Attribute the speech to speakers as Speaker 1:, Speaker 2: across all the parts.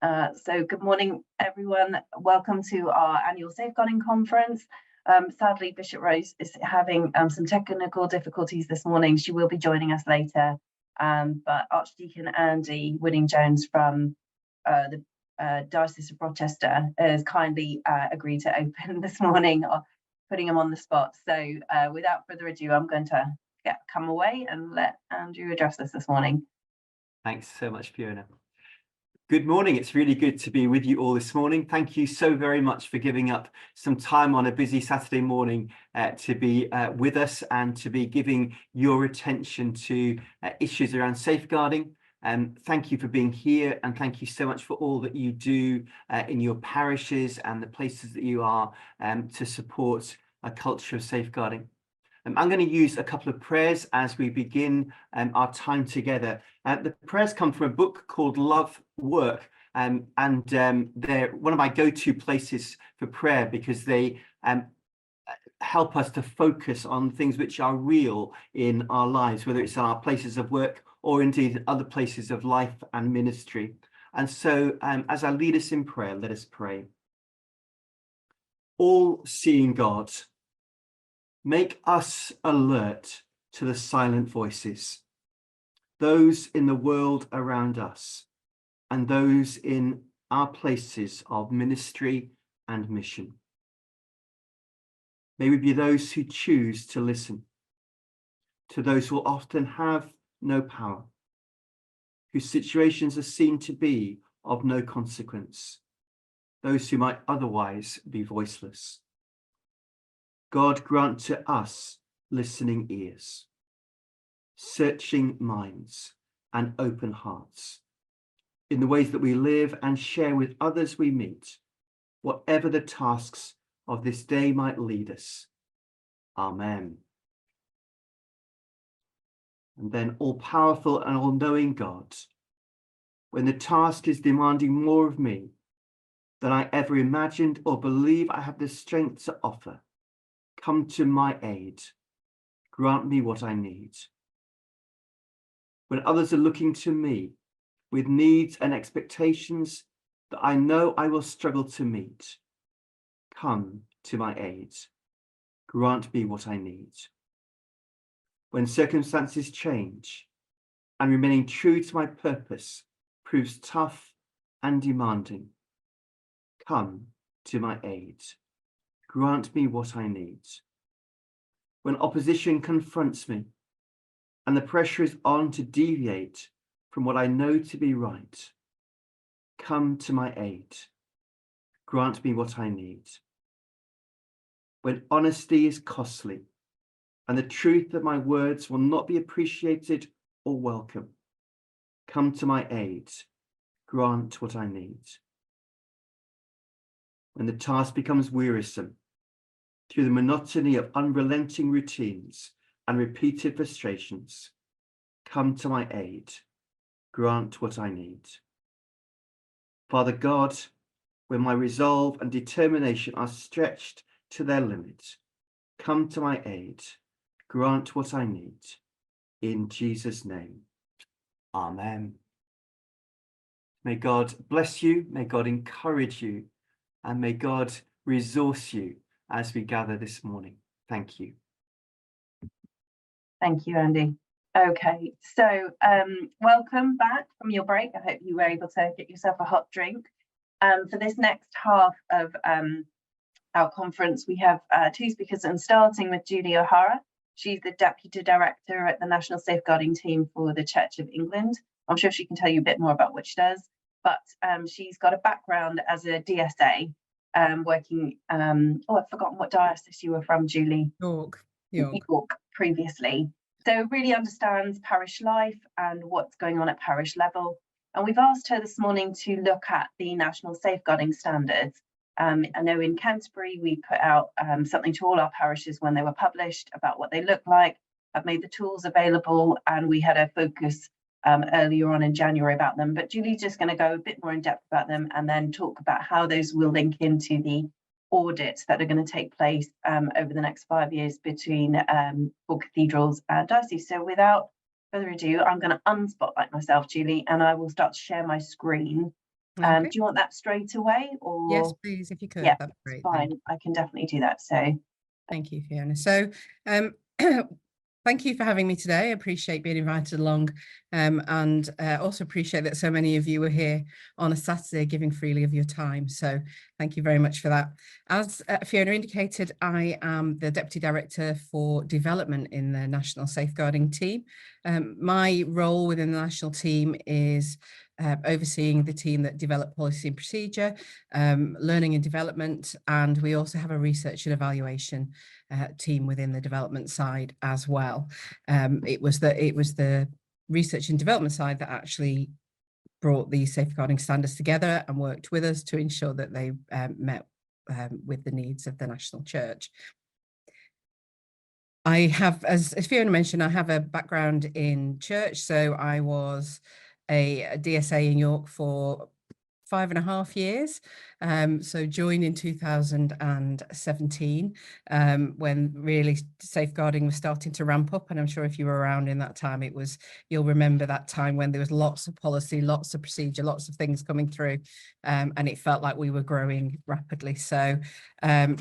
Speaker 1: So good morning, everyone. Welcome to our annual safeguarding conference. Sadly, Bishop Rose is having some technical difficulties this morning. She will be joining us later, but Archdeacon Andy Whitting-Jones from the Diocese of Rochester has kindly agreed to open this morning, putting him on the spot. So without further ado, I'm going to come away and let Andrew address us this morning.
Speaker 2: Thanks so much, Fiona. Good morning. It's really good to be with you all this morning. Thank you so very much for giving up some time on a busy Saturday morning to be with us and to be giving your attention to issues around safeguarding. Thank you for being here, and thank you so much for all that you do in your parishes and the places that you are to support a culture of safeguarding. I'm going to use a couple of prayers as we begin our time together. The prayers come from a book called Love Work, and they're one of my go-to places for prayer because they help us to focus on things which are real in our lives, whether it's in our places of work or indeed other places of life and ministry. And so as I lead us in prayer, let us pray. All-seeing God, make us alert to the silent voices, those in the world around us and those in our places of ministry and mission. May we be those who choose to listen to those who often have no power, whose situations are seen to be of no consequence, those who might otherwise be voiceless. God, grant to us listening ears, searching minds, and open hearts in the ways that we live and share with others we meet, whatever the tasks of this day might lead us. Amen. And then, all-powerful and all-knowing God, when the task is demanding more of me than I ever imagined or believe I have the strength to offer, come to my aid, grant me what I need. When others are looking to me with needs and expectations that I know I will struggle to meet, come to my aid, grant me what I need. When circumstances change and remaining true to my purpose proves tough and demanding, come to my aid. Grant me what I need. When opposition confronts me and the pressure is on to deviate from what I know to be right, come to my aid. Grant me what I need. When honesty is costly and the truth of my words will not be appreciated or welcome, come to my aid. Grant what I need. When the task becomes wearisome through the monotony of unrelenting routines and repeated frustrations, come to my aid, grant what I need. Father God, when my resolve and determination are stretched to their limit, come to my aid, grant what I need. In Jesus' name, amen. May God bless you, may God encourage you, and may God resource you as we gather this morning. Thank you.
Speaker 1: Thank you, Andy. Okay, so welcome back from your break. I hope you were able to get yourself a hot drink. For this next half of our conference, we have two speakers, and starting with Julie O'Hara. She's the Deputy Director at the National Safeguarding Team for the Church of England. I'm sure she can tell you a bit more about what she does, but she's got a background as a DSA, working, I've forgotten what diocese you were from, Julie. York previously. So really understands parish life and what's going on at parish level. And we've asked her this morning to look at the national safeguarding standards. I know in Canterbury, we put out something to all our parishes when they were published about what they look like. I've made the tools available, and we had a focus earlier on in January about them. But Julie's just going to go a bit more in depth about them and then talk about how those will link into the audits that are going to take place over the next 5 years between all cathedrals and dioceses. So without further ado, I'm going to unspotlight myself, Julie, and I will start to share my screen. Do
Speaker 3: Okay.
Speaker 1: you want that straight away, or?
Speaker 3: Yes, please, if you could.
Speaker 1: Yeah,
Speaker 3: That'd be great.
Speaker 1: fine. I can definitely do that. So
Speaker 3: Thank you, Fiona. So thank you for having me today. I appreciate being invited along, and also appreciate that so many of you were here on a Saturday giving freely of your time. So thank you very much for that. As Fiona indicated, I am the Deputy Director for Development in the National Safeguarding Team. My role within the national team is overseeing the team that develop policy and procedure, learning and development, and we also have a research and evaluation team within the development side as well. It was the research and development side that actually brought these safeguarding standards together and worked with us to ensure that they met with the needs of the national church. I have, as Fiona mentioned, I have a background in church, so I was a DSA in York for 5.5 years. So joined in 2017, when really safeguarding was starting to ramp up. And I'm sure if you were around in that time, you'll remember that time when there was lots of policy, lots of procedure, lots of things coming through. And it felt like we were growing rapidly. So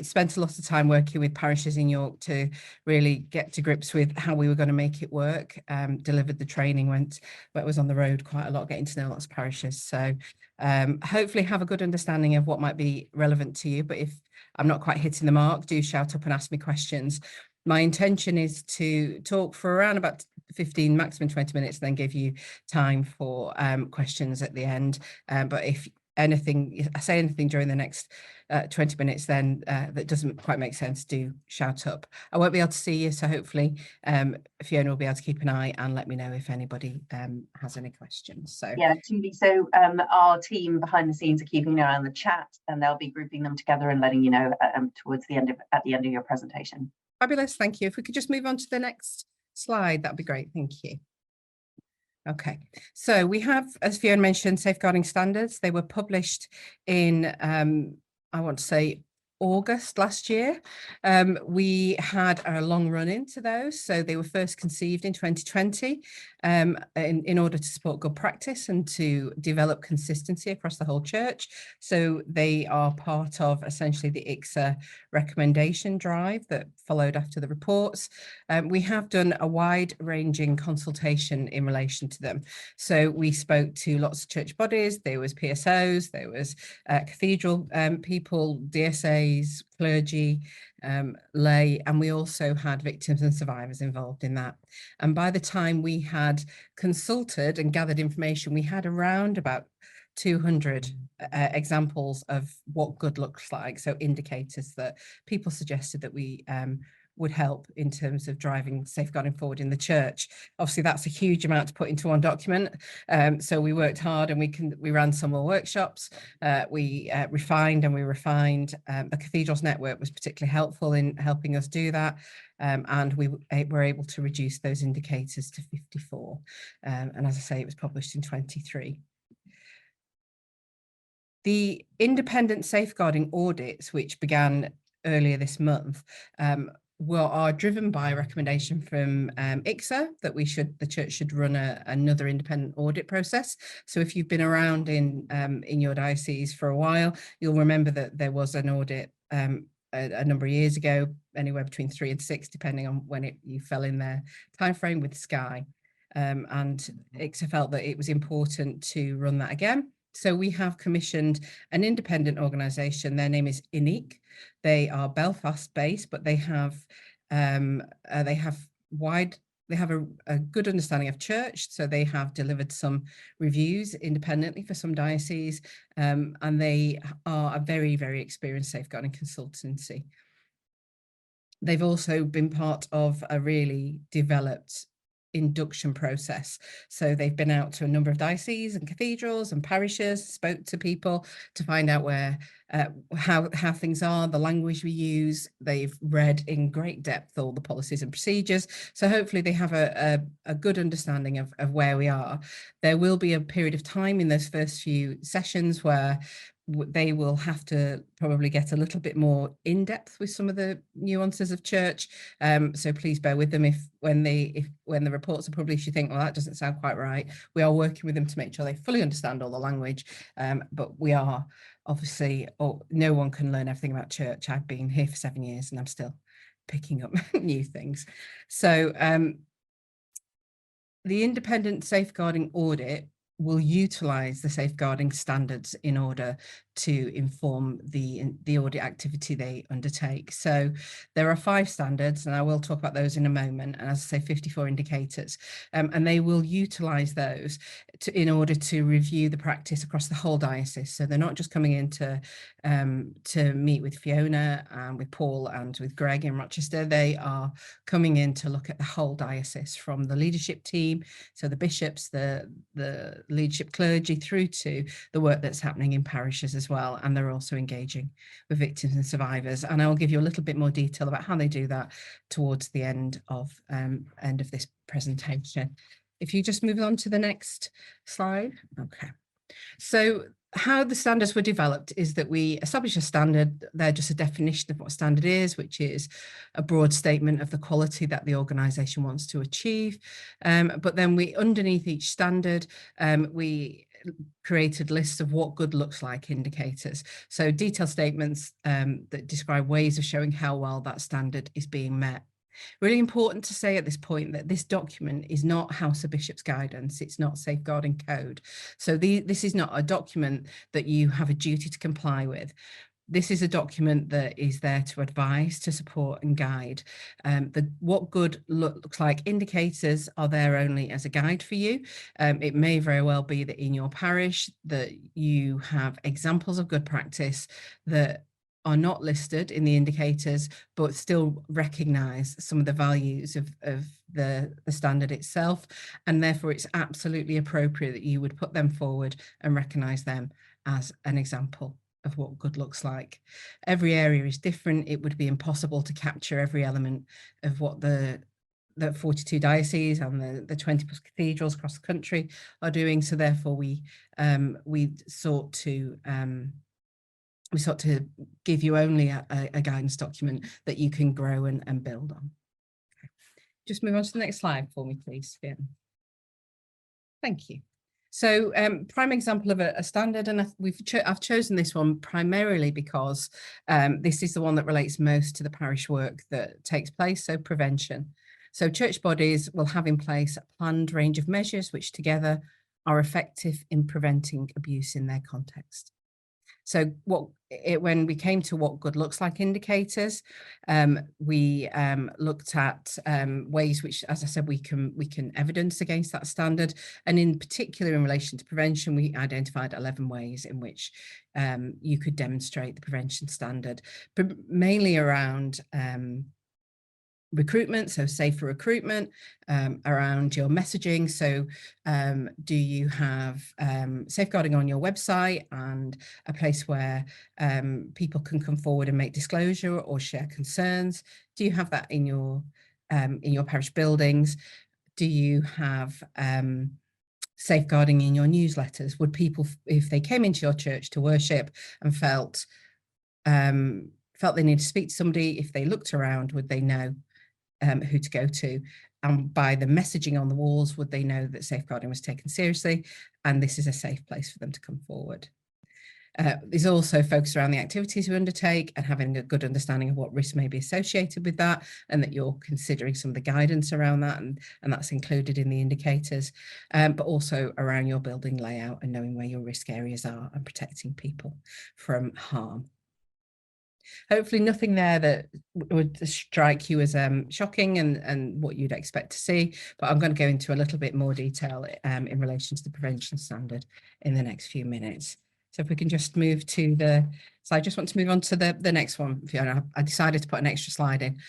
Speaker 3: spent a lot of time working with parishes in York to really get to grips with how we were going to make it work. Delivered the training, but was on the road quite a lot, getting to know lots of parishes. So hopefully have a good understanding of what might be relevant to you, but if I'm not quite hitting the mark, do shout up and ask me questions. My intention is to talk for around about 15, maximum 20 minutes, then give you time for questions at the end. But if I say anything during the next 20 minutes, then that doesn't quite make sense, do shout up. I won't be able to see you, so hopefully Fiona will be able to keep an eye and let me know if anybody has any questions. So
Speaker 1: yeah, Julie, so our team behind the scenes are keeping an eye on the chat, and they'll be grouping them together and letting you know towards the end of your presentation.
Speaker 3: Fabulous, thank you. If we could just move on to the next slide, that'd be great, thank you. Okay, so we have, as Fiona mentioned, safeguarding standards. They were published in, I want to say, August last year. We had a long run into those. So they were first conceived in 2020 in order to support good practice and to develop consistency across the whole church. So they are part of essentially the ICSA recommendation drive that followed after the reports. We have done a wide-ranging consultation in relation to them. So we spoke to lots of church bodies, there was PSOs, there was cathedral people, DSAs, clergy, lay, and we also had victims and survivors involved in that. And by the time we had consulted and gathered information, we had around about 200 examples of what good looks like, so indicators that people suggested that we would help in terms of driving safeguarding forward in the church. Obviously, that's a huge amount to put into one document. So we worked hard and we ran some more workshops. We refined. The Cathedrals Network was particularly helpful in helping us do that. And we were able to reduce those indicators to 54. And as I say, it was published in 23. The independent safeguarding audits, which began earlier this month, are driven by a recommendation from ICSA that the church should run another independent audit process. So if you've been around in your diocese for a while, you'll remember that there was an audit a number of years ago, anywhere between 3 and 6, depending on when you fell in their timeframe with Sky. And ICSA felt that it was important to run that again. So we have commissioned an independent organisation. Their name is INIC. They are Belfast based, but they have a good understanding of church. So they have delivered some reviews independently for some dioceses, and they are a very, very experienced safeguarding consultancy. They've also been part of a really developed induction process. So they've been out to a number of dioceses and cathedrals and parishes, spoke to people to find out how things are, the language we use. They've read in great depth all the policies and procedures. So hopefully they have a good understanding of where we are. There will be a period of time in those first few sessions where they will have to probably get a little bit more in depth with some of the nuances of church. So please bear with them if when the reports are published, you think, well, that doesn't sound quite right. We are working with them to make sure they fully understand all the language, but we are obviously, no one can learn everything about church. I've been here for 7 years and I'm still picking up new things. So the independent safeguarding audit will utilise the safeguarding standards in order to inform the audit activity they undertake. So there are 5 standards, and I will talk about those in a moment, and as I say, 54 indicators, and they will utilise those in order to review the practice across the whole diocese. So they're not just coming in to meet with Fiona and with Paul and with Greg in Rochester. They are coming in to look at the whole diocese, from the leadership team, so the bishops, the leadership clergy, through to the work that's happening in parishes as well. And they're also engaging with victims and survivors. And I'll give you a little bit more detail about how they do that towards the end of this presentation. If you just move on to the next slide. Okay. So how the standards were developed is that we establish a standard. They're just a definition of what standard is, which is a broad statement of the quality that the organisation wants to achieve. But then underneath each standard, we created lists of what good looks like indicators. So detailed statements that describe ways of showing how well that standard is being met. Really important to say at this point that this document is not House of Bishops guidance. It's not safeguarding code. So this is not a document that you have a duty to comply with. This is a document that is there to advise, to support and guide. What good looks like indicators are there only as a guide for you. It may very well be that in your parish that you have examples of good practice that are not listed in the indicators, but still recognise some of the values of the standard itself. And therefore it's absolutely appropriate that you would put them forward and recognise them as an example of what good looks like. Every area is different. It would be impossible to capture every element of what the 42 dioceses and the 20 plus cathedrals across the country are doing. So therefore we sought to give you only a guidance document that you can grow and build on. Okay. Just move on to the next slide for me, please, Fiona. Thank you. So prime example of a standard, and I've chosen this one primarily because this is the one that relates most to the parish work that takes place, so prevention. So church bodies will have in place a planned range of measures which together are effective in preventing abuse in their context. So when we came to what good looks like indicators, we looked at ways which, as I said, we can evidence against that standard. And in particular, in relation to prevention, we identified 11 ways in which you could demonstrate the prevention standard, but mainly around recruitment, so safer recruitment, around your messaging. So do you have safeguarding on your website and a place where people can come forward and make disclosure or share concerns? Do you have that in your parish buildings? Do you have safeguarding in your newsletters? Would people, if they came into your church to worship and felt they needed to speak to somebody, if they looked around, would they know who to go to? And by the messaging on the walls, would they know that safeguarding was taken seriously and this is a safe place for them to come forward? There's also focus around the activities we undertake and having a good understanding of what risks may be associated with that, and that you're considering some of the guidance around that, and that's included in the indicators, but also around your building layout and knowing where your risk areas are and protecting people from harm. Hopefully nothing there that would strike you as shocking and what you'd expect to see, but I'm going to go into a little bit more detail in relation to the prevention standard in the next few minutes. So if we can just move to so I just want to move on to the next one, Fiona. I decided to put an extra slide in.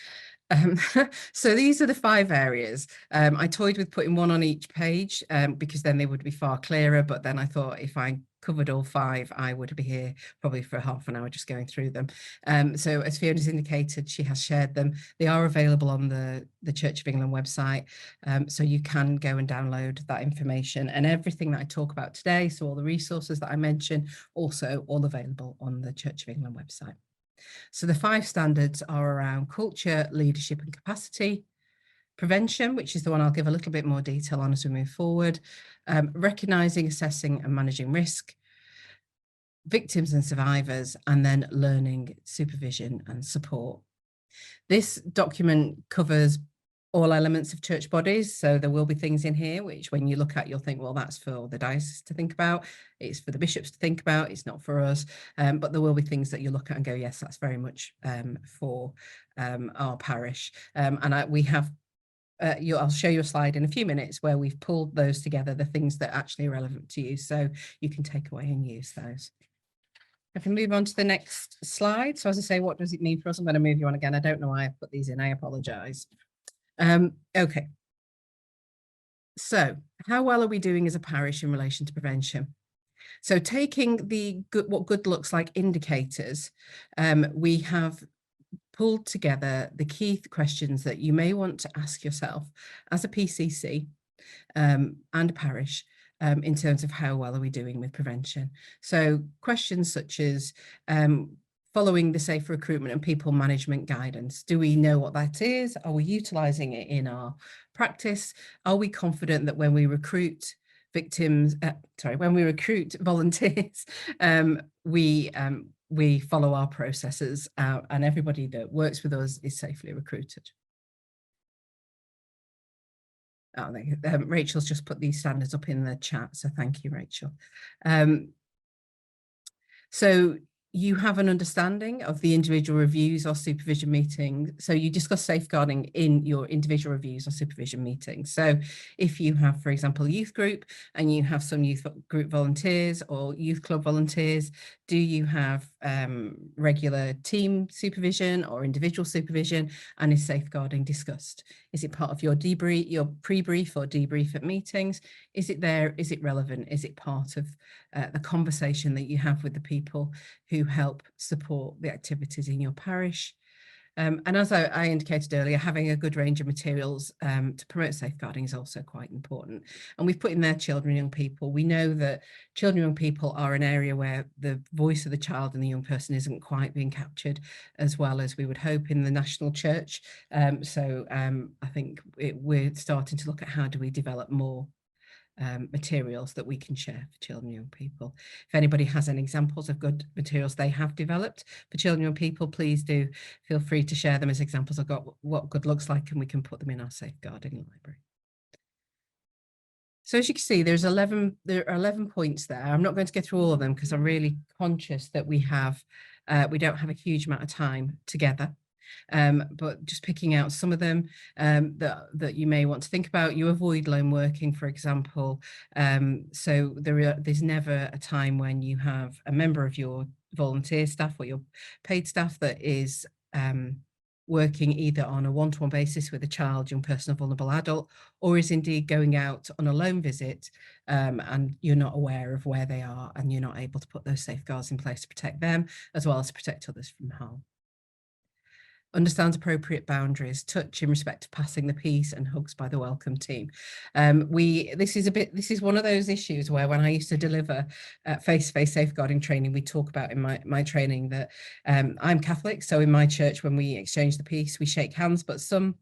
Speaker 3: So these are the 5 areas. I toyed with putting one on each page because then they would be far clearer, but then I thought if I covered all 5, I would be here probably for half an hour just going through them. So as Fiona's indicated, she has shared them. They are available on the Church of England website, so you can go and download that information, and everything that I talk about today, so all the resources that I mentioned, also all available on the Church of England website. So the 5 standards are around culture, leadership and capacity, prevention, which is the one I'll give a little bit more detail on as we move forward, recognising, assessing and managing risk, victims and survivors, and then learning, supervision and support. This document covers all elements of church bodies, so there will be things in here which when you look at you'll think, well, that's for the diocese to think about, it's for the bishops to think about, it's not for us, but there will be things that you look at and go, yes, that's very much for our parish. We have I'll show you a slide in a few minutes where we've pulled those together, the things that actually are relevant to you, so you can take away and use those. If we move on to the next slide. So as I say, what does it mean for us? I'm going to move you on again. I don't know why I've put these in. I apologise. Okay. So how well are we doing as a parish in relation to prevention? So taking the what good looks like indicators, we have pulled together the key questions that you may want to ask yourself as a PCC and a parish in terms of how well are we doing with prevention. So questions such as following the safe recruitment and people management guidance. Do we know what that is? Are we utilising it in our practice? Are we confident that when we recruit volunteers, we follow our processes and everybody that works with us is safely recruited? Oh, Rachel's just put these standards up in the chat, so thank you, Rachel. So you have an understanding of the individual reviews or supervision meetings. So you discuss safeguarding in your individual reviews or supervision meetings. So if you have, for example, a youth group and you have some youth group volunteers or youth club volunteers, do you have regular team supervision or individual supervision, and is safeguarding discussed? Is it part of your debrief, your pre-brief or debrief at meetings? Is it there? Is it relevant? Is it part of the conversation that you have with the people who help support the activities in your parish? And as I indicated earlier, having a good range of materials to promote safeguarding is also quite important. And we've put in there children and young people. We know that children and young people are an area where the voice of the child and the young person isn't quite being captured as well as we would hope in the national church. I think we're starting to look at how do we develop more materials that we can share for children and young people. If anybody has any examples of good materials they have developed for children and young people, please do feel free to share them as examples of what good looks like, and we can put them in our safeguarding library. So as you can see, there are 11 points there. I'm not going to go through all of them because I'm really conscious that we don't have a huge amount of time together. But just picking out some of them that you may want to think about. You avoid lone working, for example. So there's never a time when you have a member of your volunteer staff or your paid staff that is working either on a one-to-one basis with a child, young person or vulnerable adult, or is indeed going out on a lone visit and you're not aware of where they are and you're not able to put those safeguards in place to protect them as well as to protect others from harm. Understands appropriate boundaries, touch in respect of passing the peace, and hugs by the welcome team. This is one of those issues where when I used to deliver face-to-face safeguarding training, we talk about in my training that I'm Catholic, so in my church when we exchange the peace, we shake hands, but some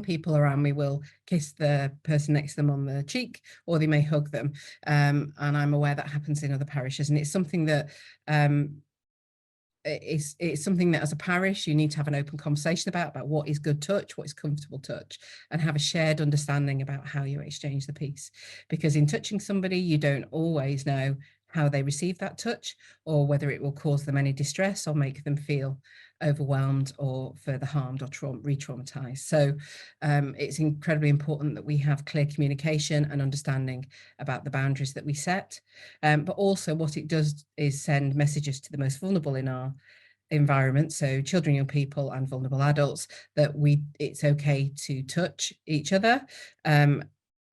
Speaker 3: people around me will kiss the person next to them on the cheek, or they may hug them, and I'm aware that happens in other parishes, and it's something that it's something that as a parish you need to have an open conversation about what is good touch, what is comfortable touch, and have a shared understanding about how you exchange the peace, because in touching somebody you don't always know how they receive that touch or whether it will cause them any distress or make them feel overwhelmed or further harmed or re-traumatized. So it's incredibly important that we have clear communication and understanding about the boundaries that we set, but also what it does is send messages to the most vulnerable in our environment, so children, young people and vulnerable adults, that it's okay to touch each other,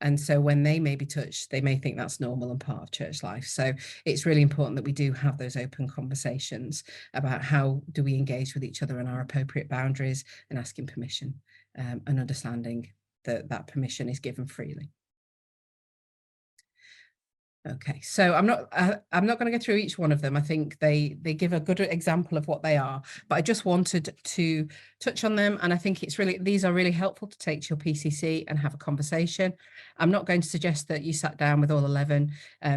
Speaker 3: And so when they may be touched, they may think that's normal and part of church life. So it's really important that we do have those open conversations about how do we engage with each other and our appropriate boundaries, and asking permission, and understanding that that permission is given freely. Okay, so I'm not going to go through each one of them. I think they give a good example of what they are, but I just wanted to touch on them. And I think these are really helpful to take to your PCC and have a conversation. I'm not going to suggest that you sat down with all 11.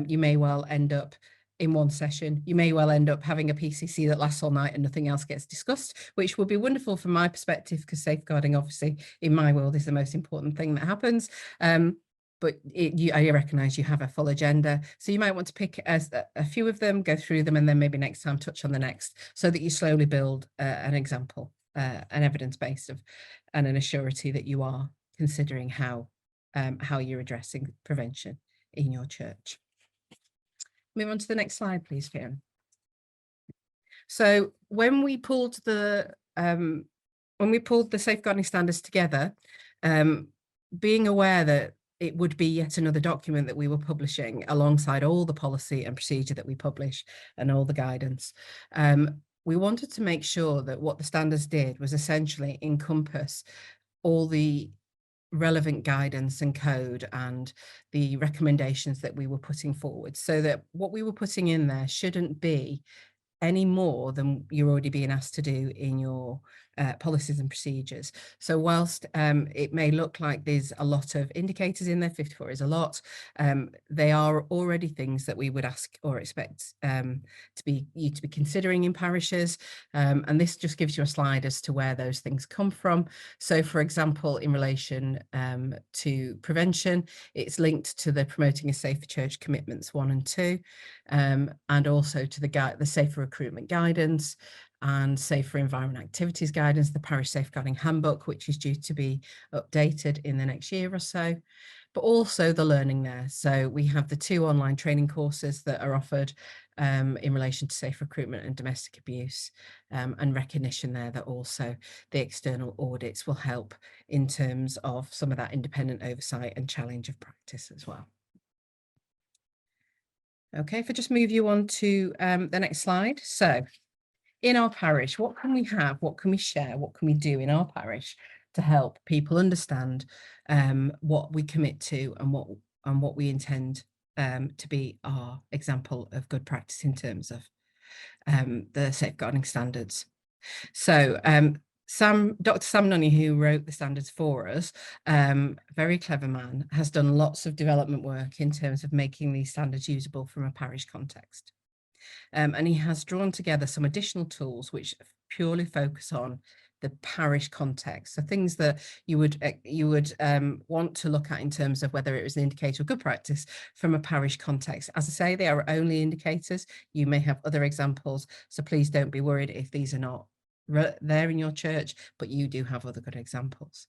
Speaker 3: You may well end up in one session. You may well end up having a PCC that lasts all night and nothing else gets discussed, which would be wonderful from my perspective, because safeguarding, obviously, in my world, is the most important thing that happens. But I recognise you have a full agenda. So you might want to pick a few of them, go through them, and then maybe next time touch on the next, so that you slowly build an example, an evidence-based and an assurity that you are considering how you're addressing prevention in your church. Move on to the next slide, please, Fiona. So when we pulled the safeguarding standards together, being aware that it would be yet another document that we were publishing alongside all the policy and procedure that we publish and all the guidance. We wanted to make sure that what the standards did was essentially encompass all the relevant guidance and code and the recommendations that we were putting forward, so that what we were putting in there shouldn't be any more than you're already being asked to do in your policies and procedures. So whilst it may look like there's a lot of indicators in there, 54 is a lot, they are already things that we would ask or expect to be considering in parishes. And this just gives you a slide as to where those things come from. So for example, in relation to prevention, it's linked to the Promoting a Safer Church Commitments 1 and 2, and also to the Safer Recruitment Guidance and Safer Environment Activities Guidance, the Parish Safeguarding Handbook, which is due to be updated in the next year or so, but also the learning there. So we have the 2 online training courses that are offered in relation to safe recruitment and domestic abuse, and recognition there that also the external audits will help in terms of some of that independent oversight and challenge of practice as well. Okay, if I just move you on to the next slide. So in our parish, what can we have? What can we share? What can we do in our parish to help people understand what we commit to and what we intend to be our example of good practice in terms of the safeguarding standards? So Dr. Sam Nunny, who wrote the standards for us, very clever man, has done lots of development work in terms of making these standards usable from a parish context. And he has drawn together some additional tools which purely focus on the parish context. So things that you would want to look at in terms of whether it was an indicator of good practice from a parish context. As I say, they are only indicators. You may have other examples, so please don't be worried if these are not there in your church, but you do have other good examples.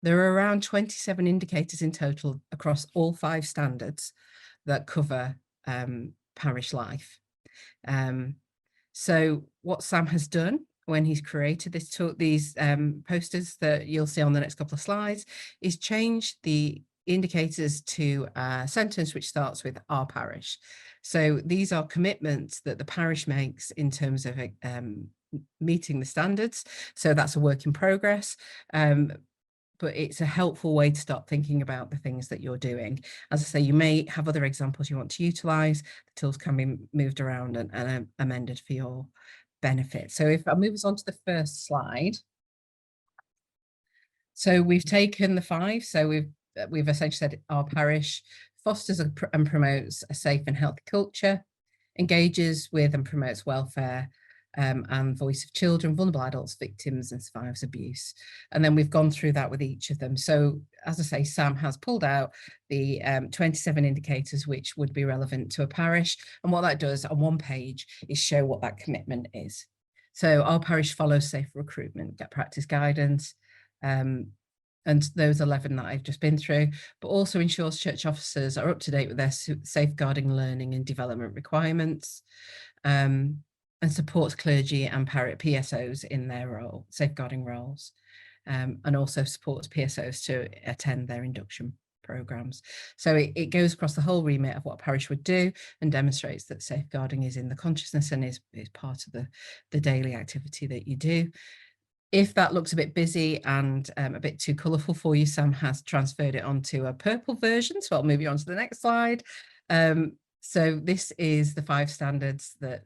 Speaker 3: There are around 27 indicators in total across all 5 standards that cover parish life. So what Sam has done when he's created these posters that you'll see on the next couple of slides is change the indicators to a sentence which starts with our parish. So these are commitments that the parish makes in terms of meeting the standards. So that's a work in progress. But it's a helpful way to start thinking about the things that you're doing. As I say, you may have other examples you want to utilise. The tools can be moved around and amended for your benefit. So if I move us on to the first slide. So we've taken the 5. So we've essentially said our parish fosters and promotes a safe and healthy culture, engages with and promotes welfare, and voice of children, vulnerable adults, victims and survivors of abuse. And then we've gone through that with each of them. So as I say, Sam has pulled out the 27 indicators which would be relevant to a parish. And what that does on one page is show what that commitment is. So our parish follows safe recruitment, get practice guidance, and those 11 that I've just been through, but also ensures church officers are up to date with their safeguarding learning and development requirements, and supports clergy and PSOs in their safeguarding roles, and also supports PSOs to attend their induction programmes. So it goes across the whole remit of what a parish would do and demonstrates that safeguarding is in the consciousness and is part of the daily activity that you do. If that looks a bit busy and a bit too colourful for you, Sam has transferred it onto a purple version. So I'll move you on to the next slide. So this is the 5 standards that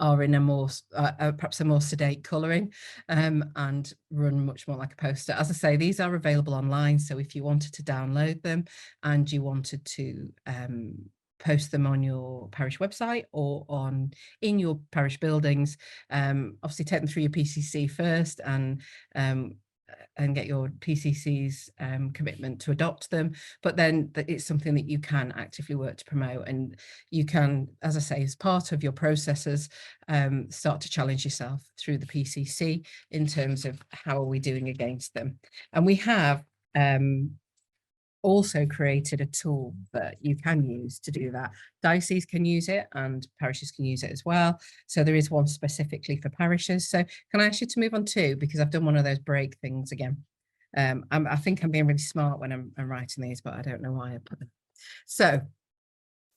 Speaker 3: are in a more, perhaps a more sedate colouring and run much more like a poster. As I say, these are available online. So if you wanted to download them and you wanted to post them on your parish website or in your parish buildings, obviously take them through your PCC first and get your PCC's commitment to adopt them, but then it's something that you can actively work to promote, and you can, as I say, as part of your processes, start to challenge yourself through the PCC in terms of how are we doing against them. And we have also created a tool that you can use to do that. Dioceses can use it and parishes can use it as well. So there is one specifically for parishes. So can I ask you to move on to, because I've done one of those break things again. I think I'm being really smart when I'm writing these, but I don't know why I put them. So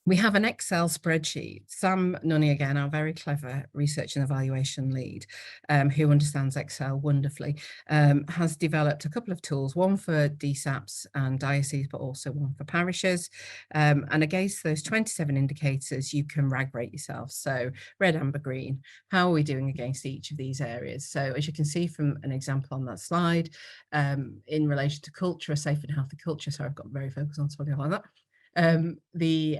Speaker 3: we have an Excel spreadsheet. Sam Nunny, again, our very clever research and evaluation lead, who understands Excel wonderfully, has developed a couple of tools, one for DSAPs and dioceses, but also one for parishes. And against those 27 indicators, you can RAG rate yourself. So red, amber, green, how are we doing against each of these areas? So as you can see from an example on that slide, in relation to culture, a safe and healthy culture, sorry, I've got very focused on something like that. The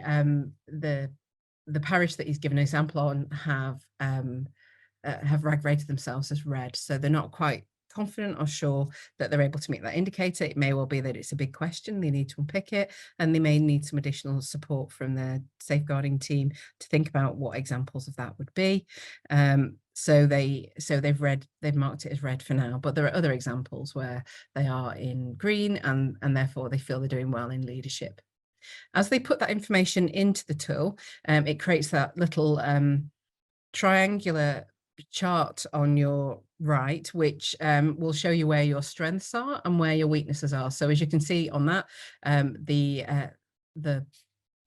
Speaker 3: parish that he's given an example on have RAG rated themselves as red, so they're not quite confident or sure that they're able to meet that indicator. It may well be that it's a big question, they need to unpick it, and they may need some additional support from their safeguarding team to think about what examples of that would be. So they've marked it as red for now, but there are other examples where they are in green and therefore they feel they're doing well in leadership. As they put that information into the tool, it creates that little triangular chart on your right, which will show you where your strengths are and where your weaknesses are. So as you can see on that,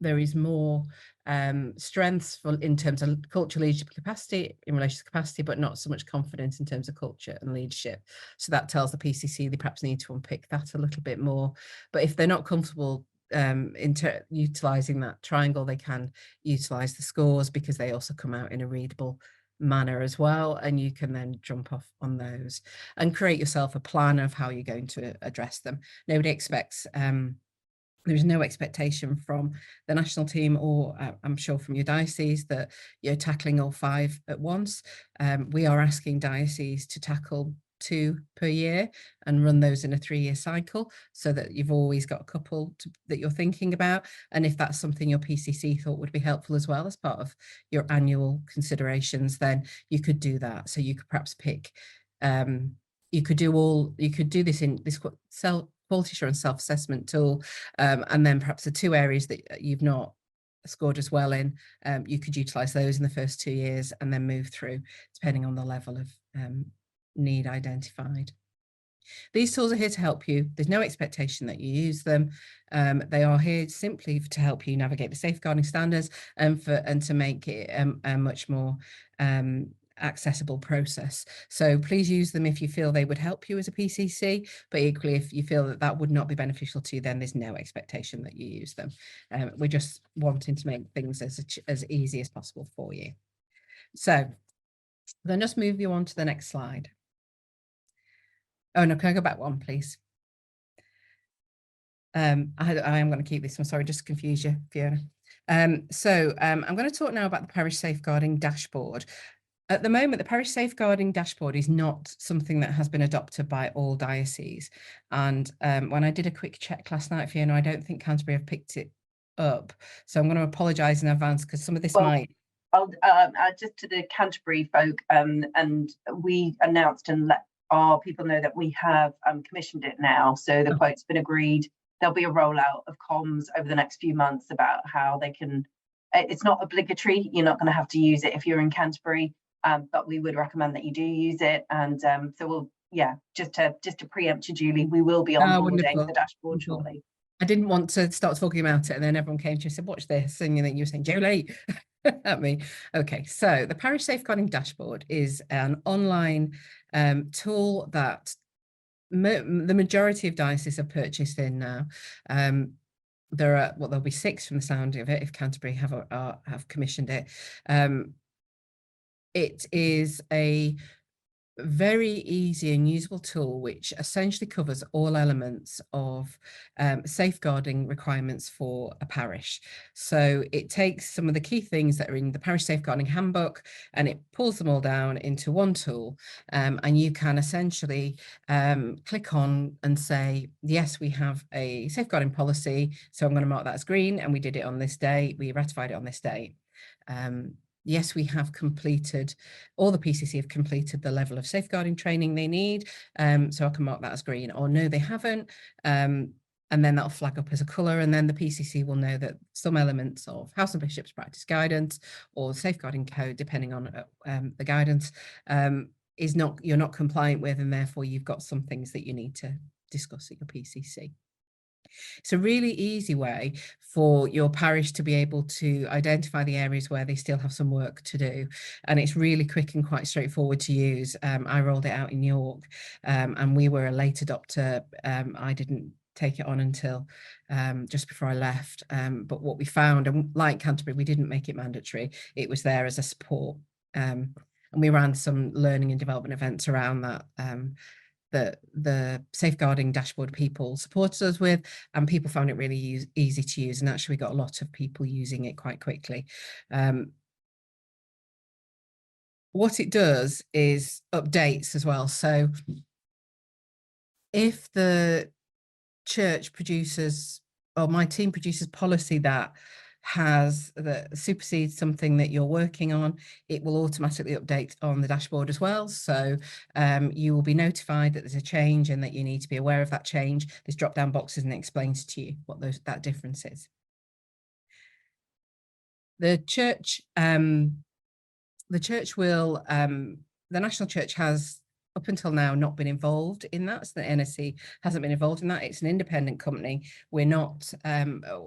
Speaker 3: there is more strengths in terms of culture, leadership, capacity in relation to capacity, but not so much confidence in terms of culture and leadership. So that tells the PCC they perhaps need to unpick that a little bit more. But if they're not comfortable utilizing that triangle, they can utilize the scores because they also come out in a readable manner as well, and you can then jump off on those and create yourself a plan of how you're going to address them. Nobody expects there is no expectation from the national team or I'm sure from your diocese that you're tackling all 5 at once. We are asking dioceses to tackle 2 per year and run those in a 3-year cycle so that you've always got a couple that you're thinking about. And if that's something your PCC thought would be helpful as well as part of your annual considerations, then you could do that. So you could perhaps pick, you could do this in this quality assurance self-assessment tool, and then perhaps the 2 areas that you've not scored as well in, you could utilize those in the first 2 years and then move through depending on the level of need identified. These tools are here to help you. There's no expectation that you use them. They are here simply to help you navigate the safeguarding standards and to make it a much more accessible process. So please use them if you feel they would help you as a PCC, but equally if you feel that that would not be beneficial to you, then there's no expectation that you use them. We're just wanting to make things as easy as possible for you. So then just move you on to the next slide. Oh no, can I go back one, please? I am going to keep this one, sorry, just to confuse you, Fiona. I'm going to talk now about the Parish Safeguarding Dashboard. At the moment, the Parish Safeguarding Dashboard is not something that has been adopted by all dioceses. And when I did a quick check last night, Fiona, I don't think Canterbury have picked it up. So I'm going to apologise in advance because some of this might...
Speaker 1: I'll just to the Canterbury folk, and we announced and let our people know that we have commissioned it now. So the quote's been agreed. There'll be a rollout of comms over the next few months about how they can, it's not obligatory, you're not going to have to use it if you're in Canterbury, but we would recommend that you do use it. And so we'll, yeah, just to preempt you, Julie, we will be onboarding the dashboard shortly.
Speaker 3: I didn't want to start talking about it, and then everyone came to you and said, watch this, and then you were saying, Jolie, at me. Okay, so the Parish Safeguarding Dashboard is an online tool that the majority of dioceses have purchased in now. There are, well, there'll be 6 from the sound of it if Canterbury have commissioned it. It is a very easy and usable tool which essentially covers all elements of safeguarding requirements for a parish. So it takes some of the key things that are in the Parish Safeguarding Handbook and it pulls them all down into one tool, and you can essentially click on and say, yes, we have a safeguarding policy, so I'm going to mark that as green, and we did it on this day, we ratified it on this date. Yes, we have completed, all the PCC have completed the level of safeguarding training they need, so I can mark that as green, or no, they haven't, and then that'll flag up as a colour, and then the PCC will know that some elements of House of Bishops practice guidance or safeguarding code, depending on the guidance, you're not compliant with, and therefore you've got some things that you need to discuss at your PCC. It's a really easy way for your parish to be able to identify the areas where they still have some work to do. And it's really quick and quite straightforward to use. I rolled it out in York, and we were a late adopter. I didn't take it on until just before I left. But what we found, and like Canterbury, we didn't make it mandatory. It was there as a support. And we ran some learning and development events around that. The safeguarding dashboard people supported us with, and people found it really easy to use, and actually we got a lot of people using it quite quickly. What it does is updates as well. So if the church produces, or my team produces policy that supersedes something that you're working on, it will automatically update on the dashboard as well. So you will be notified that there's a change and that you need to be aware of that change. There's drop down boxes and it explains to you what that difference is. The church will, the National Church has up until now not been involved in that, so the NSC hasn't been involved in that. It's an independent company. We're not,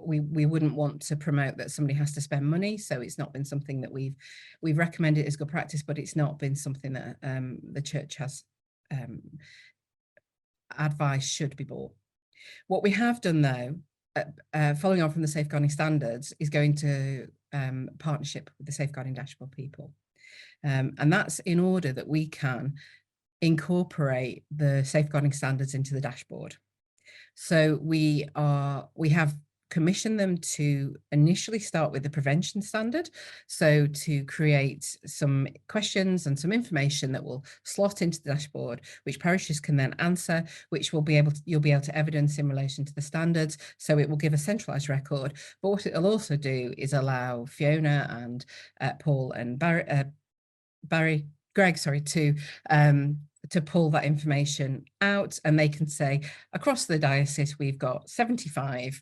Speaker 3: we wouldn't want to promote that somebody has to spend money, so it's not been something that we've recommended as good practice, but it's not been something that the church has advised should be bought. What we have done though, following on from the safeguarding standards, is going to partnership with the safeguarding dashboard people, and that's in order that we can incorporate the safeguarding standards into the dashboard. So we have commissioned them to initially start with the prevention standard, so to create some questions and some information that will slot into the dashboard, which parishes can then answer, which you'll be able to evidence in relation to the standards. So it will give a centralized record, but what it'll also do is allow Fiona and Paul and Greg, sorry, to pull that information out, and they can say across the diocese we've got 75%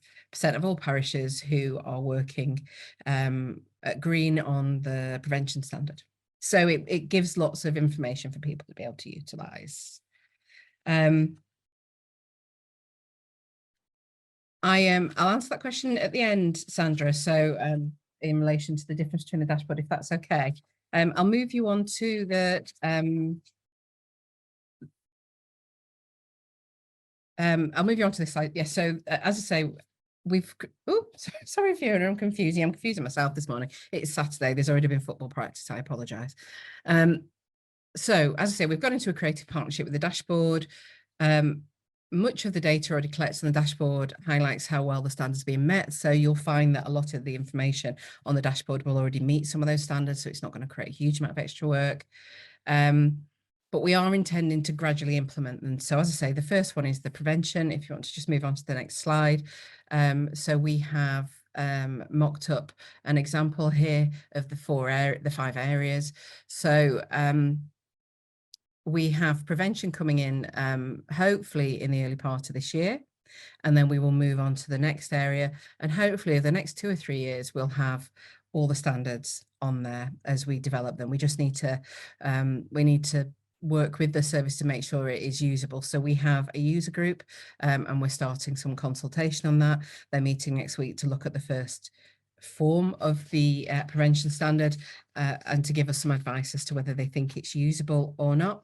Speaker 3: of all parishes who are working at green on the prevention standard. So it gives lots of information for people to be able to utilise. I'll answer that question at the end, Sandra. So in relation to the difference between the dashboard, if that's okay. I'll move you on to the I'll move you on to this slide. Yes, so as I say, sorry Fiona, I'm confusing myself this morning. It's Saturday, there's already been football practice, I apologise. So as I say, we've got into a creative partnership with the dashboard. Much of the data already collected on the dashboard highlights how well the standards are being met. So you'll find that a lot of the information on the dashboard will already meet some of those standards, so it's not going to create a huge amount of extra work. But we are intending to gradually implement them. So as I say, the first one is the prevention. If you want to just move on to the next slide. So we have mocked up an example here of the 5 areas. So we have prevention coming in hopefully in the early part of this year, and then we will move on to the next area, and hopefully over the next 2 or 3 years we'll have all the standards on there as we develop them. We just need to work with the service to make sure it is usable. So we have a user group and we're starting some consultation on that. They're meeting next week to look at the first form of the prevention standard and to give us some advice as to whether they think it's usable or not.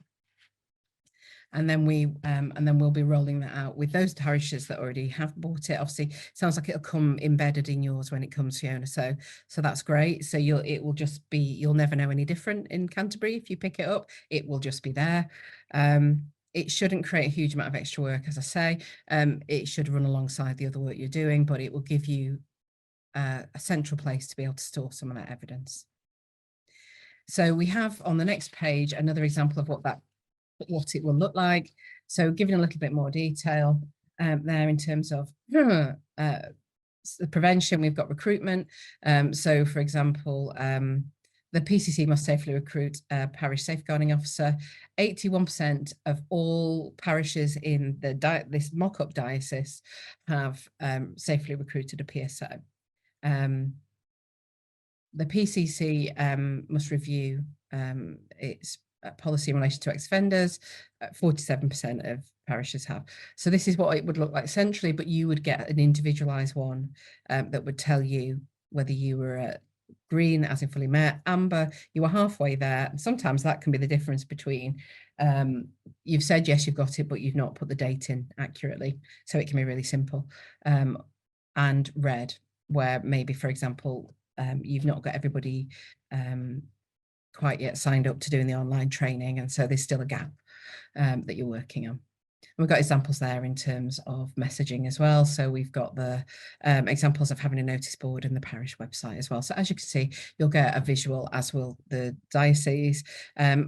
Speaker 3: And then we'll be rolling that out with those parishes that already have bought it. Obviously, it sounds like it'll come embedded in yours when it comes, Fiona. So that's great. So it will just be, you'll never know any different in Canterbury if you pick it up. It will just be there. It shouldn't create a huge amount of extra work, as I say. It should run alongside the other work you're doing, but it will give you a central place to be able to store some of that evidence. So we have on the next page another example of what it will look like. So giving a little bit more detail there in terms of the prevention, we've got recruitment. So for example, the PCC must safely recruit a parish safeguarding officer. 81% of all parishes in this mock-up diocese have safely recruited a PSO. The PCC must review its policy in relation to ex-offenders. 47% of parishes have. So this is what it would look like centrally, but you would get an individualised one that would tell you whether you were at green, as in fully met, amber, you were halfway there. And sometimes that can be the difference between you've said yes, you've got it, but you've not put the date in accurately. So it can be really simple. And red, where maybe, for example, you've not got everybody quite yet signed up to doing the online training, and so there's still a gap that you're working on. And we've got examples there in terms of messaging as well. So we've got the examples of having a notice board in the parish website as well. So as you can see, you'll get a visual, as will the diocese.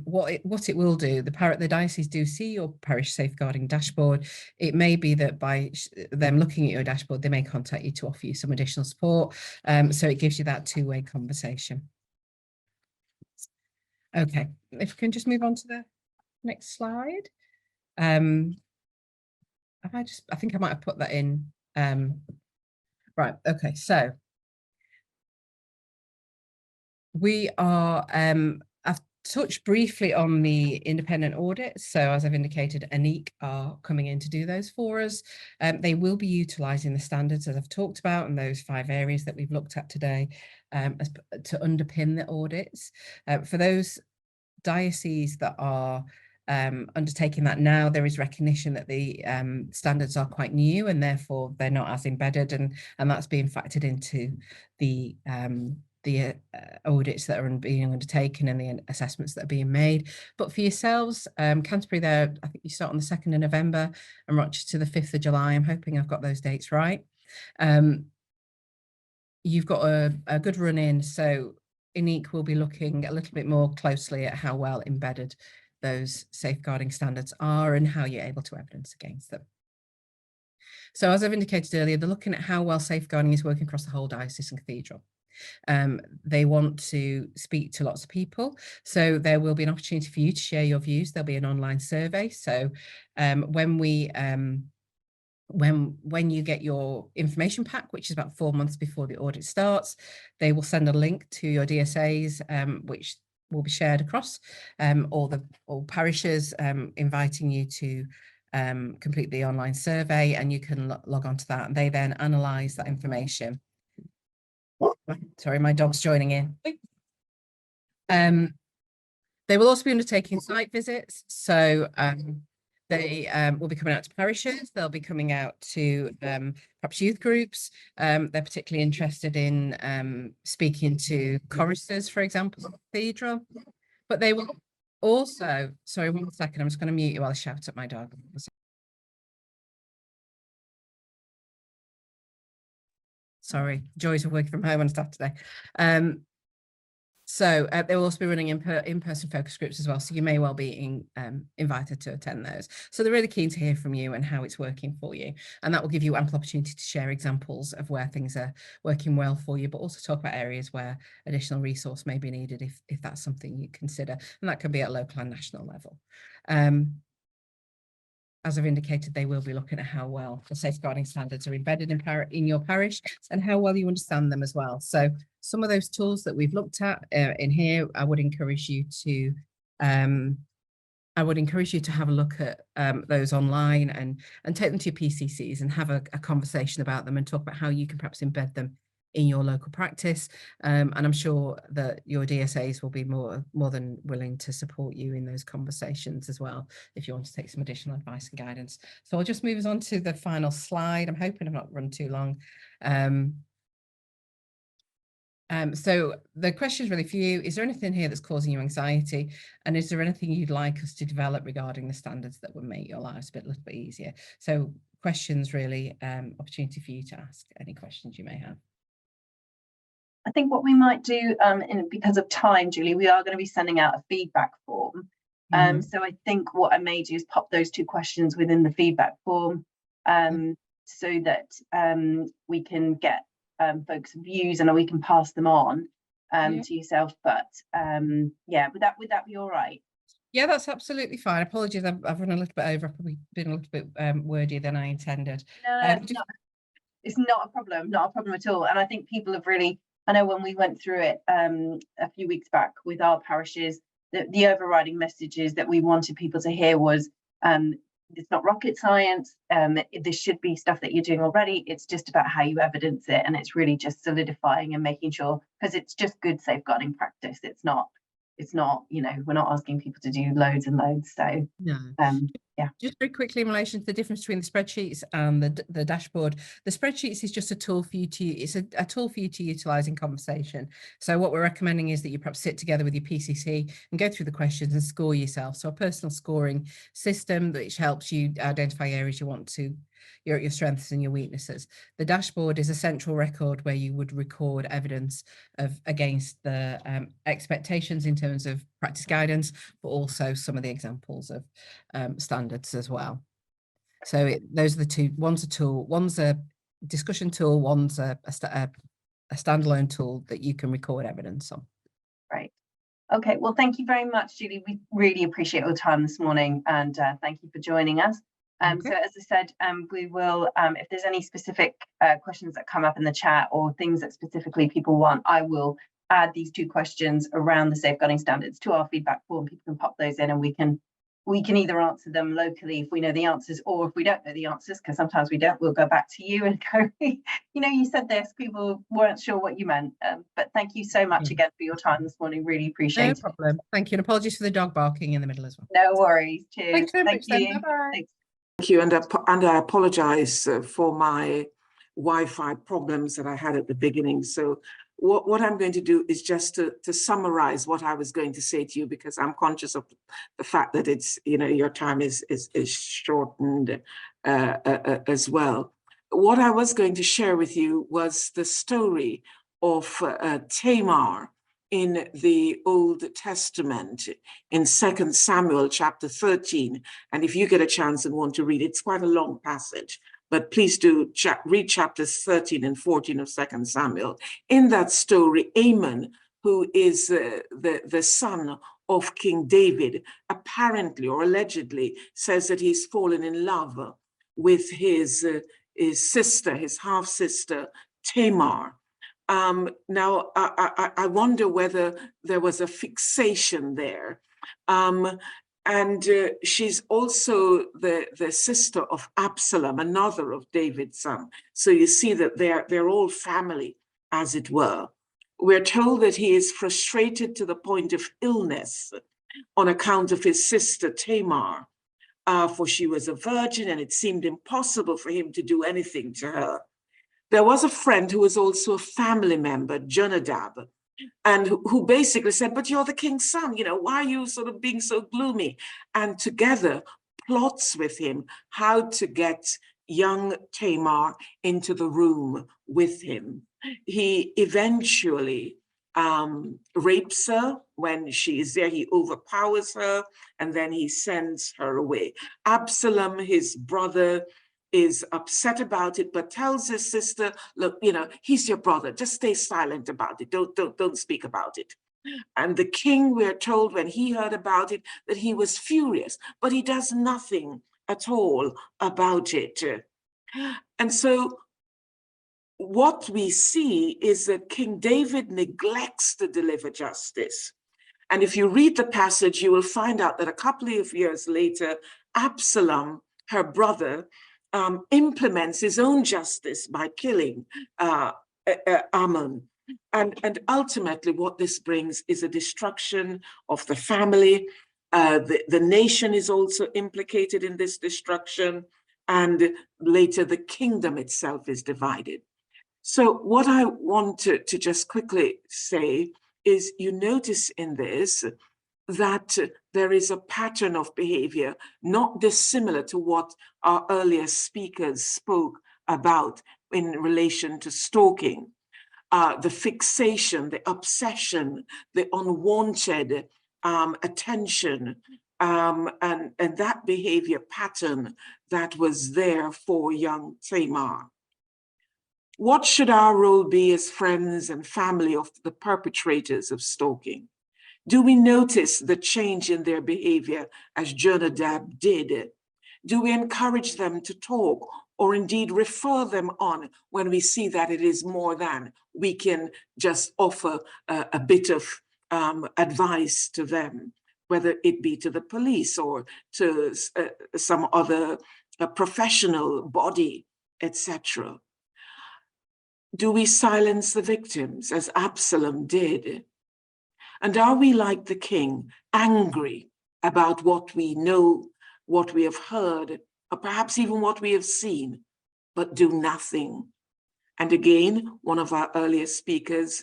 Speaker 3: What it will do, the diocese do see your parish safeguarding dashboard. It may be that by them looking at your dashboard, they may contact you to offer you some additional support. So it gives you that two-way conversation. Okay, if we can just move on to the next slide. I think I might have put that in. Right, okay, so we are, I've touched briefly on the independent audit. So as I've indicated, ANIC are coming in to do those for us. They will be utilising the standards as I've talked about in those 5 areas that we've looked at today to underpin the audits. For those dioceses that are undertaking that now, there is recognition that the standards are quite new and therefore they're not as embedded, and that's being factored into the audits that are being undertaken and the assessments that are being made. But for yourselves, Canterbury there, I think you start on the 2nd of November and Rochester the 5th of July. I'm hoping I've got those dates right. You've got a good run in, so ANIC will be looking a little bit more closely at how well embedded those safeguarding standards are and how you're able to evidence against them. So as I've indicated earlier, they're looking at how well safeguarding is working across the whole diocese and cathedral. They want to speak to lots of people, so there will be an opportunity for you to share your views. There'll be an online survey. So when you get your information pack, which is about 4 months before the audit starts, they will send a link to your DSAs, which will be shared across all parishes, inviting you to complete the online survey, and you can log on to that. And they then analyse that information. Sorry, my dog's joining in. They will also be undertaking site visits. So they will be coming out to parishes. They'll be coming out to perhaps youth groups. They're particularly interested in speaking to choristers, for example, cathedral. But they will also, sorry, 1 second, I'm just going to mute you while I shout at my dog. Sorry, joys of working from home on Saturday. So they will also be running in-person focus groups as well. So you may well be invited to attend those. So they're really keen to hear from you and how it's working for you. And that will give you ample opportunity to share examples of where things are working well for you, but also talk about areas where additional resource may be needed if that's something you consider. And that can be at local and national level. As I've indicated, they will be looking at how well the safeguarding standards are embedded in your parish and how well you understand them as well. So some of those tools that we've looked at in here, I would encourage you to I would encourage you to have a look at those online and take them to your PCCs and have a conversation about them and talk about how you can perhaps embed them in your local practice. And I'm sure that your DSAs will be more than willing to support you in those conversations as well, if you want to take some additional advice and guidance. So I'll just move us on to the final slide. I'm hoping I've not run too long. So the question is really for you. Is there anything here that's causing you anxiety? And is there anything you'd like us to develop regarding the standards that would make your lives a little bit easier? So questions really, opportunity for you to ask any questions you may have.
Speaker 1: I think what we might do, because of time, Julie, we are going to be sending out a feedback form. So I think what I may do is pop those 2 questions within the feedback form, so that we can get folks' views and we can pass them on to yourself. But yeah, would that be all right?
Speaker 3: Yeah, that's absolutely fine. Apologies, I've run a little bit over. I've probably been a little bit wordier than I intended.
Speaker 1: No, it's not a problem, not a problem at all. And I think people have really, I know when we went through it a few weeks back with our parishes, the overriding messages that we wanted people to hear was, it's not rocket science. This should be stuff that you're doing already. It's just about how you evidence it, and it's really just solidifying and making sure, because it's just good safeguarding practice. It's not, you know, we're not asking people to do loads and loads. So
Speaker 3: no.
Speaker 1: Yeah.
Speaker 3: Just very quickly in relation to the difference between the spreadsheets and the dashboard. The spreadsheets is just a tool for you to, it's a tool for you to utilize in conversation. So what we're recommending is that you perhaps sit together with your PCC and go through the questions and score yourself. So a personal scoring system which helps you identify areas you want to, your strengths and your weaknesses. The dashboard is a central record where you would record evidence of against the expectations in terms of practice guidance, but also some of the examples of standards as well. So those are the 2. One's a tool, one's a discussion tool, one's a standalone tool that you can record evidence on. Right.
Speaker 1: Okay, well, thank you very much, Julie. We really appreciate your time this morning, and thank you for joining us. So as I said, we will, if there's any specific questions that come up in the chat or things that specifically people want, I will add these 2 questions around the safeguarding standards to our feedback form. People can pop those in and we can either answer them locally if we know the answers, or if we don't know the answers, because sometimes we don't, we'll go back to you and go, you know, you said this, people weren't sure what you meant. But thank you so much again for your time this morning. Really appreciate it.
Speaker 3: No problem. Thank you. And apologies for the dog barking in the middle as well.
Speaker 1: No worries. Cheers.
Speaker 3: Thank you.
Speaker 1: Bye-bye.
Speaker 4: Thank you, and I apologize for my Wi-Fi problems that I had at the beginning. So what I'm going to do is just to summarize what I was going to say to you, because I'm conscious of the fact that it's, you know, your time is shortened as well. What I was going to share with you was the story of Tamar in the Old Testament, in 2 Samuel chapter 13. And if you get a chance and want to read it, it's quite a long passage, but please do read chapters 13 and 14 of 2 Samuel. In that story, Amnon, who is the son of King David, apparently or allegedly says that he's fallen in love with his sister, his half-sister, Tamar. Now, I wonder whether there was a fixation there. And she's also the sister of Absalom, another of David's son. So you see that they're all family, as it were. We're told that he is frustrated to the point of illness on account of his sister Tamar, for she was a virgin and it seemed impossible for him to do anything to her. There was a friend who was also a family member, Jonadab, and who basically said, but you're the king's son, you know, why are you sort of being so gloomy? And together plots with him how to get young Tamar into the room with him. He eventually rapes her when she is there. He overpowers her and then he sends her away. Absalom, his brother, is upset about it, but tells his sister, look, you know, he's your brother, just stay silent about it, don't speak about it. And the king, we're told, when he heard about it, that he was furious, but he does nothing at all about it. And so what we see is that King David neglects to deliver justice. And if you read the passage, you will find out that a couple of years later, Absalom, her brother, implements his own justice by killing Ammon. And ultimately what this brings is a destruction of the family. The nation is also implicated in this destruction, and later the kingdom itself is divided. So what I want to just quickly say is, you notice in this that there is a pattern of behavior not dissimilar to what our earlier speakers spoke about in relation to stalking. The fixation, the obsession, the unwanted attention, and that behavior pattern that was there for young Tamar. What should our role be as friends and family of the perpetrators of stalking? Do we notice the change in their behavior as Jonadab did? Do we encourage them to talk, or indeed refer them on when we see that it is more than we can just offer a bit of advice to them, whether it be to the police or to some other professional body, etc.? Do we silence the victims as Absalom did? And are we like the king, angry about what we know, what we have heard, or perhaps even what we have seen, but do nothing? And again, one of our earlier speakers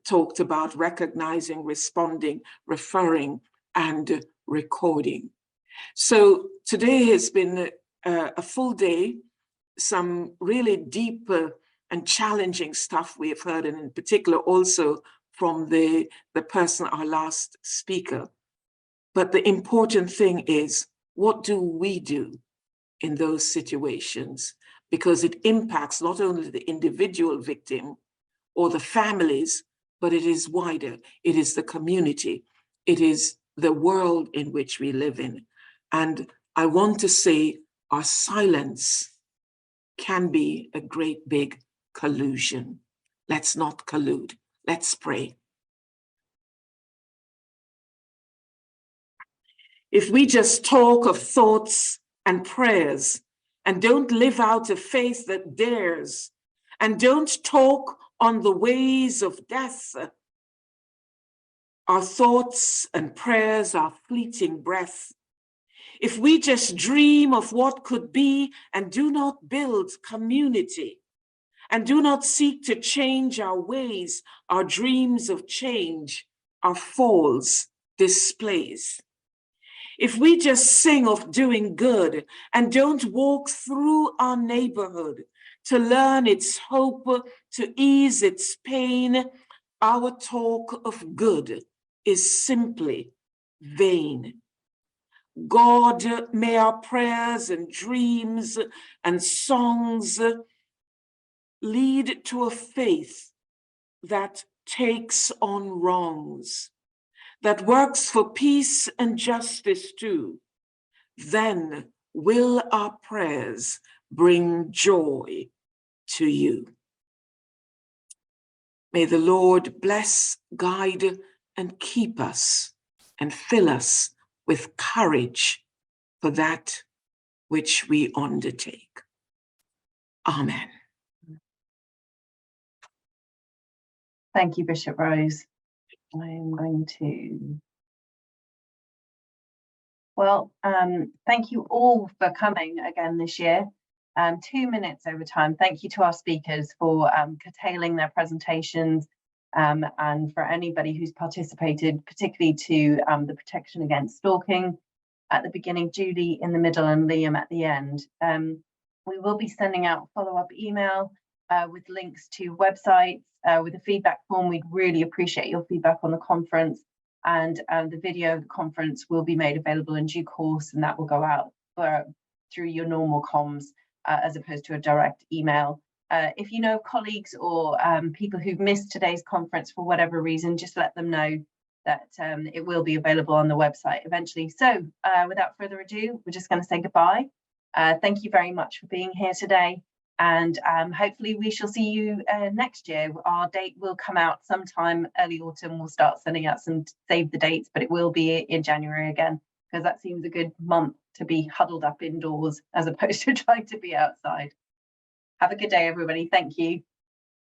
Speaker 4: talked about recognizing, responding, referring, and recording. So today has been a full day, some really deep and challenging stuff we have heard, and in particular also from the person, our last speaker. But the important thing is, what do we do in those situations? Because it impacts not only the individual victim or the families, but it is wider. It is the community. It is the world in which we live in. And I want to say our silence can be a great big collusion. Let's not collude. Let's pray. If we just talk of thoughts and prayers and don't live out a faith that dares, and don't talk on the ways of death, our thoughts and prayers are fleeting breath. If we just dream of what could be and do not build community, and do not seek to change our ways, our dreams of change are false displays. If we just sing of doing good and don't walk through our neighborhood to learn its hope, to ease its pain, our talk of good is simply vain. God, may our prayers and dreams and songs lead to a faith that takes on wrongs, that works for peace and justice too. Then will our prayers bring joy to you. May the Lord bless, guide, and keep us, and fill us with courage for that which we undertake. Amen.
Speaker 1: Thank you, Bishop Rose. I am going to... Well, thank you all for coming again this year. 2 minutes over time. Thank you to our speakers for curtailing their presentations, and for anybody who's participated, particularly to the protection against stalking at the beginning, Julie in the middle, and Liam at the end. We will be sending out follow-up email with links to websites, with a feedback form. We'd really appreciate your feedback on the conference, and the video of the conference will be made available in due course, and that will go out through your normal comms as opposed to a direct email. If you know colleagues or people who've missed today's conference for whatever reason, just let them know that it will be available on the website eventually. So without further ado, we're just going to say goodbye. Thank you very much for being here today. And hopefully we shall see you next year. Our date will come out sometime early autumn. We'll start sending out some save the dates, but it will be in January again, because that seems a good month to be huddled up indoors as opposed to trying to be outside. Have a good day, everybody. Thank you.